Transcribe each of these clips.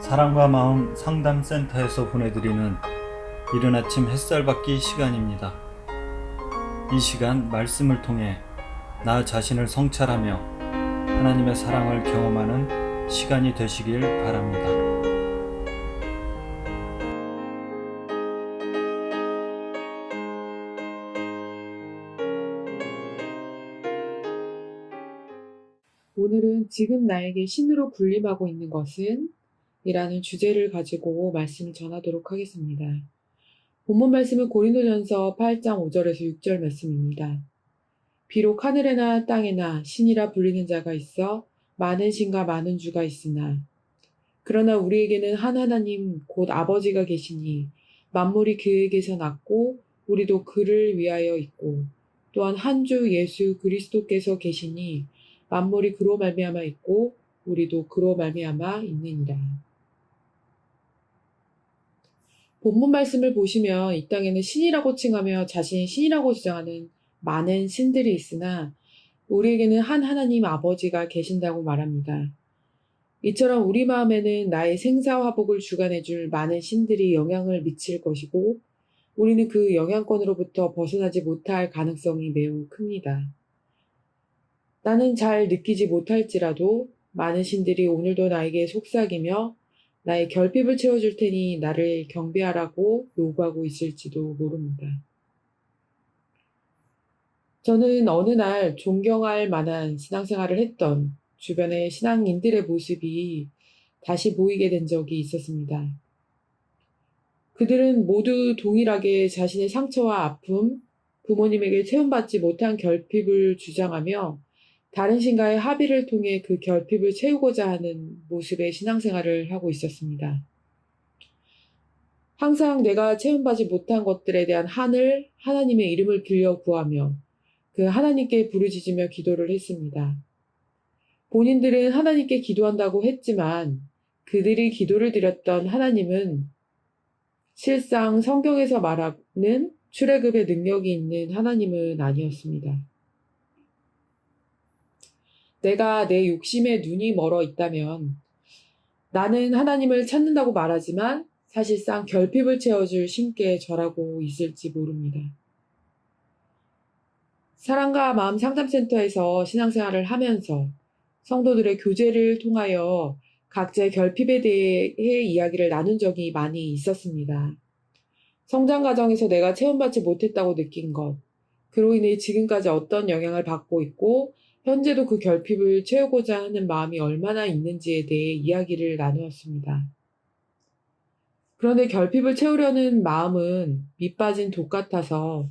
사랑과 마음 상담센터에서 보내드리는 이른 아침 햇살 받기 시간입니다. 이 시간 말씀을 통해 나 자신을 성찰하며 하나님의 사랑을 경험하는 시간이 되시길 바랍니다. 오늘은 지금 나에게 신으로 군림하고 있는 것은? 이라는 주제를 가지고 말씀을 전하도록 하겠습니다. 본문 말씀은 고린도전서 8장 5절에서 6절 말씀입니다. 비록 하늘에나 땅에나 신이라 불리는 자가 있어 많은 신과 많은 주가 있으나 그러나 우리에게는 한 하나님 곧 아버지가 계시니 만물이 그에게서 났고 우리도 그를 위하여 있고 또한 한 주 예수 그리스도께서 계시니 만물이 그로 말미암아 있고 우리도 그로 말미암아 있느니라. 본문 말씀을 보시면 이 땅에는 신이라고 칭하며 자신이 신이라고 주장하는 많은 신들이 있으나 우리에게는 한 하나님 아버지가 계신다고 말합니다. 이처럼 우리 마음에는 나의 생사화복을 주관해줄 많은 신들이 영향을 미칠 것이고 우리는 그 영향권으로부터 벗어나지 못할 가능성이 매우 큽니다. 나는 잘 느끼지 못할지라도 많은 신들이 오늘도 나에게 속삭이며 나의 결핍을 채워줄 테니 나를 경배하라고 요구하고 있을지도 모릅니다. 저는 어느 날 존경할 만한 신앙생활을 했던 주변의 신앙인들의 모습이 다시 보이게 된 적이 있었습니다. 그들은 모두 동일하게 자신의 상처와 아픔, 부모님에게 채움받지 못한 결핍을 주장하며 다른 신과의 합의를 통해 그 결핍을 채우고자 하는 모습의 신앙생활을 하고 있었습니다. 항상 내가 채움받지 못한 것들에 대한 한을 하나님의 이름을 빌려 구하며 그 하나님께 부르짖으며 기도를 했습니다. 본인들은 하나님께 기도한다고 했지만 그들이 기도를 드렸던 하나님은 실상 성경에서 말하는 출애굽의 능력이 있는 하나님은 아니었습니다. 내가 내 욕심에 눈이 멀어 있다면 나는 하나님을 찾는다고 말하지만 사실상 결핍을 채워줄 신께 절하고 있을지 모릅니다. 사랑과 마음 상담센터에서 신앙생활을 하면서 성도들의 교제를 통하여 각자의 결핍에 대해 이야기를 나눈 적이 많이 있었습니다. 성장 과정에서 내가 체험받지 못했다고 느낀 것, 그로 인해 지금까지 어떤 영향을 받고 있고 현재도 그 결핍을 채우고자 하는 마음이 얼마나 있는지에 대해 이야기를 나누었습니다. 그런데 결핍을 채우려는 마음은 밑빠진 독 같아서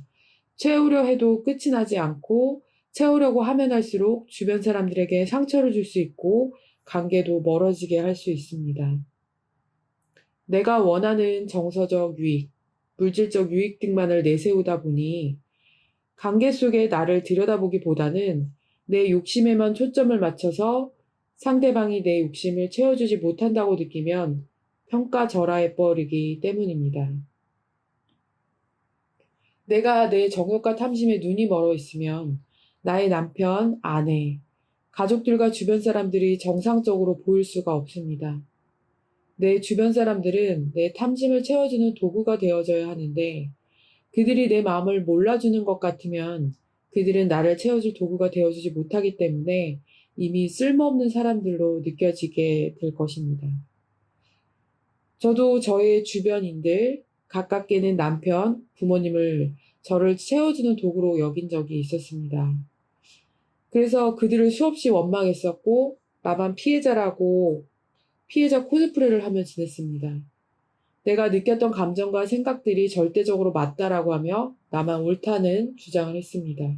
채우려 해도 끝이 나지 않고 채우려고 하면 할수록 주변 사람들에게 상처를 줄 수 있고 관계도 멀어지게 할 수 있습니다. 내가 원하는 정서적 유익, 물질적 유익 등만을 내세우다 보니 관계 속에 나를 들여다보기보다는 내 욕심에만 초점을 맞춰서 상대방이 내 욕심을 채워주지 못한다고 느끼면 평가절하해버리기 때문입니다. 내가 내 정욕과 탐심에 눈이 멀어 있으면 나의 남편, 아내, 가족들과 주변 사람들이 정상적으로 보일 수가 없습니다. 내 주변 사람들은 내 탐심을 채워주는 도구가 되어져야 하는데 그들이 내 마음을 몰라주는 것 같으면 그들은 나를 채워줄 도구가 되어주지 못하기 때문에 이미 쓸모없는 사람들로 느껴지게 될 것입니다. 저도 저의 주변인들, 가깝게는 남편, 부모님을 저를 채워주는 도구로 여긴 적이 있었습니다. 그래서 그들을 수없이 원망했었고 나만 피해자라고 피해자 코스프레를 하며 지냈습니다. 내가 느꼈던 감정과 생각들이 절대적으로 맞다라고 하며 나만 옳다는 주장을 했습니다.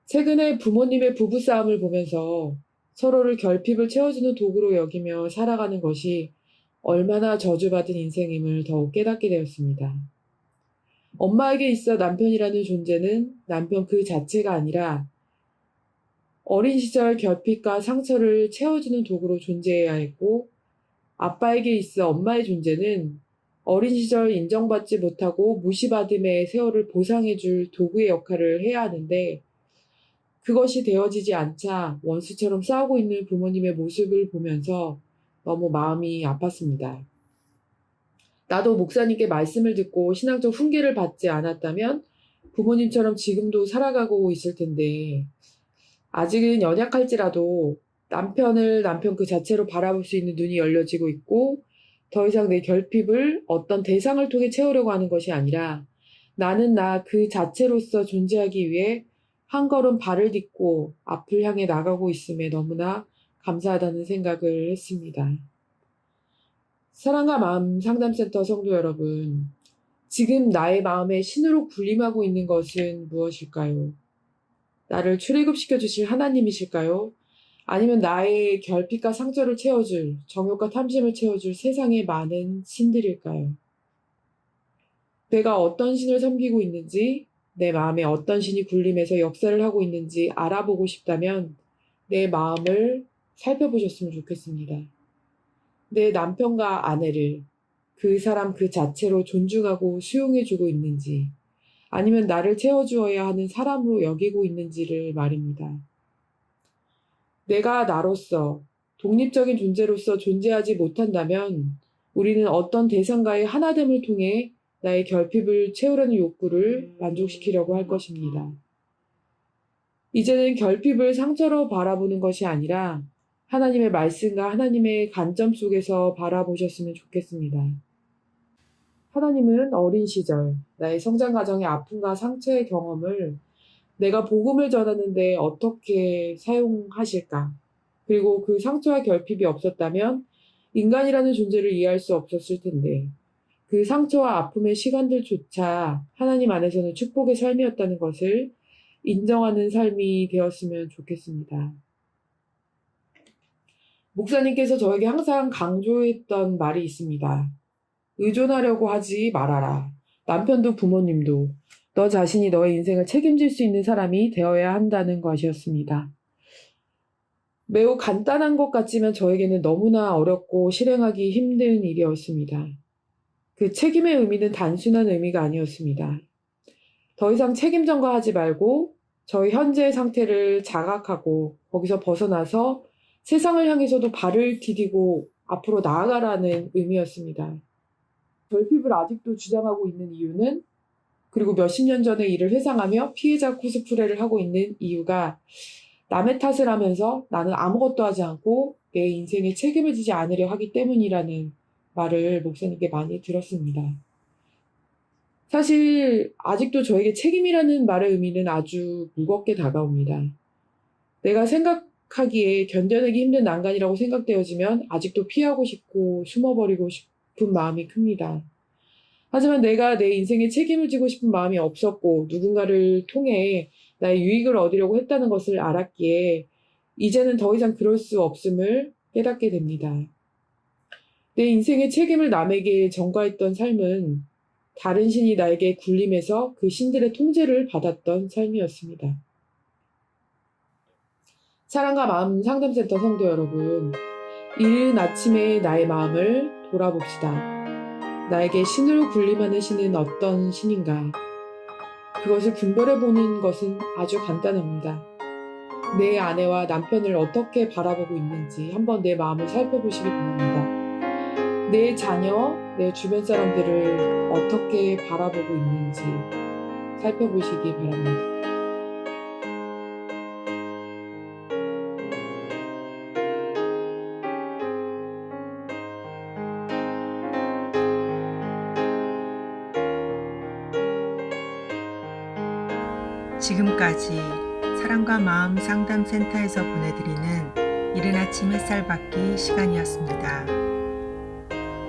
최근에 부모님의 부부싸움을 보면서 서로를 결핍을 채워주는 도구로 여기며 살아가는 것이 얼마나 저주받은 인생임을 더욱 깨닫게 되었습니다. 엄마에게 있어 남편이라는 존재는 남편 그 자체가 아니라 어린 시절 결핍과 상처를 채워주는 도구로 존재해야 했고 아빠에게 있어 엄마의 존재는 어린 시절 인정받지 못하고 무시받음의 세월을 보상해줄 도구의 역할을 해야 하는데 그것이 되어지지 않자 원수처럼 싸우고 있는 부모님의 모습을 보면서 너무 마음이 아팠습니다. 나도 목사님께 말씀을 듣고 신앙적 훈계를 받지 않았다면 부모님처럼 지금도 살아가고 있을 텐데, 아직은 연약할지라도 남편을 남편 그 자체로 바라볼 수 있는 눈이 열려지고 있고, 더 이상 내 결핍을 어떤 대상을 통해 채우려고 하는 것이 아니라 나는 나 그 자체로서 존재하기 위해 한 걸음 발을 딛고 앞을 향해 나가고 있음에 너무나 감사하다는 생각을 했습니다. 사랑과 마음 상담센터 성도 여러분, 지금 나의 마음에 신으로 군림하고 있는 것은 무엇일까요? 나를 출애굽시켜 주실 하나님이실까요? 아니면 나의 결핍과 상처를 채워줄, 정욕과 탐심을 채워줄 세상의 많은 신들일까요? 내가 어떤 신을 섬기고 있는지, 내 마음에 어떤 신이 군림해서 역사를 하고 있는지 알아보고 싶다면 내 마음을 살펴보셨으면 좋겠습니다. 내 남편과 아내를 그 사람 그 자체로 존중하고 수용해주고 있는지, 아니면 나를 채워주어야 하는 사람으로 여기고 있는지를 말입니다. 내가 나로서 독립적인 존재로서 존재하지 못한다면 우리는 어떤 대상과의 하나됨을 통해 나의 결핍을 채우려는 욕구를 만족시키려고 할 것입니다. 이제는 결핍을 상처로 바라보는 것이 아니라 하나님의 말씀과 하나님의 관점 속에서 바라보셨으면 좋겠습니다. 하나님은 어린 시절 나의 성장 과정의 아픔과 상처의 경험을 내가 복음을 전하는데 어떻게 사용하실까? 그리고 그 상처와 결핍이 없었다면 인간이라는 존재를 이해할 수 없었을 텐데, 그 상처와 아픔의 시간들조차 하나님 안에서는 축복의 삶이었다는 것을 인정하는 삶이 되었으면 좋겠습니다. 목사님께서 저에게 항상 강조했던 말이 있습니다. 의존하려고 하지 말아라. 남편도 부모님도 너 자신이 너의 인생을 책임질 수 있는 사람이 되어야 한다는 것이었습니다. 매우 간단한 것 같지만 저에게는 너무나 어렵고 실행하기 힘든 일이었습니다. 그 책임의 의미는 단순한 의미가 아니었습니다. 더 이상 책임 전가하지 말고 저의 현재의 상태를 자각하고 거기서 벗어나서 세상을 향해서도 발을 디디고 앞으로 나아가라는 의미였습니다. 결핍을 아직도 주장하고 있는 이유는, 그리고 몇십 년 전의 일을 회상하며 피해자 코스프레를 하고 있는 이유가 남의 탓을 하면서 나는 아무것도 하지 않고 내 인생에 책임을 지지 않으려 하기 때문이라는 말을 목사님께 많이 들었습니다. 사실 아직도 저에게 책임이라는 말의 의미는 아주 무겁게 다가옵니다. 내가 생각하기에 견뎌내기 힘든 난간이라고 생각되어지면 아직도 피하고 싶고 숨어버리고 싶은 마음이 큽니다. 하지만 내가 내 인생에 책임을 지고 싶은 마음이 없었고 누군가를 통해 나의 유익을 얻으려고 했다는 것을 알았기에 이제는 더 이상 그럴 수 없음을 깨닫게 됩니다. 내 인생의 책임을 남에게 전가했던 삶은 다른 신이 나에게 군림해서 그 신들의 통제를 받았던 삶이었습니다. 사랑과 마음 상담센터 성도 여러분, 이른 아침에 나의 마음을 돌아봅시다. 나에게 신으로 군림하는 신은 어떤 신인가? 그것을 분별해보는 것은 아주 간단합니다. 내 아내와 남편을 어떻게 바라보고 있는지 한번 내 마음을 살펴보시기 바랍니다. 내 자녀, 내 주변 사람들을 어떻게 바라보고 있는지 살펴보시기 바랍니다. 지금까지 사랑과 마음 상담센터에서 보내드리는 이른 아침 햇살 받기 시간이었습니다.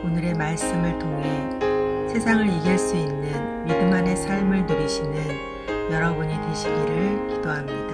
오늘의 말씀을 통해 세상을 이길 수 있는 믿음 안의 삶을 누리시는 여러분이 되시기를 기도합니다.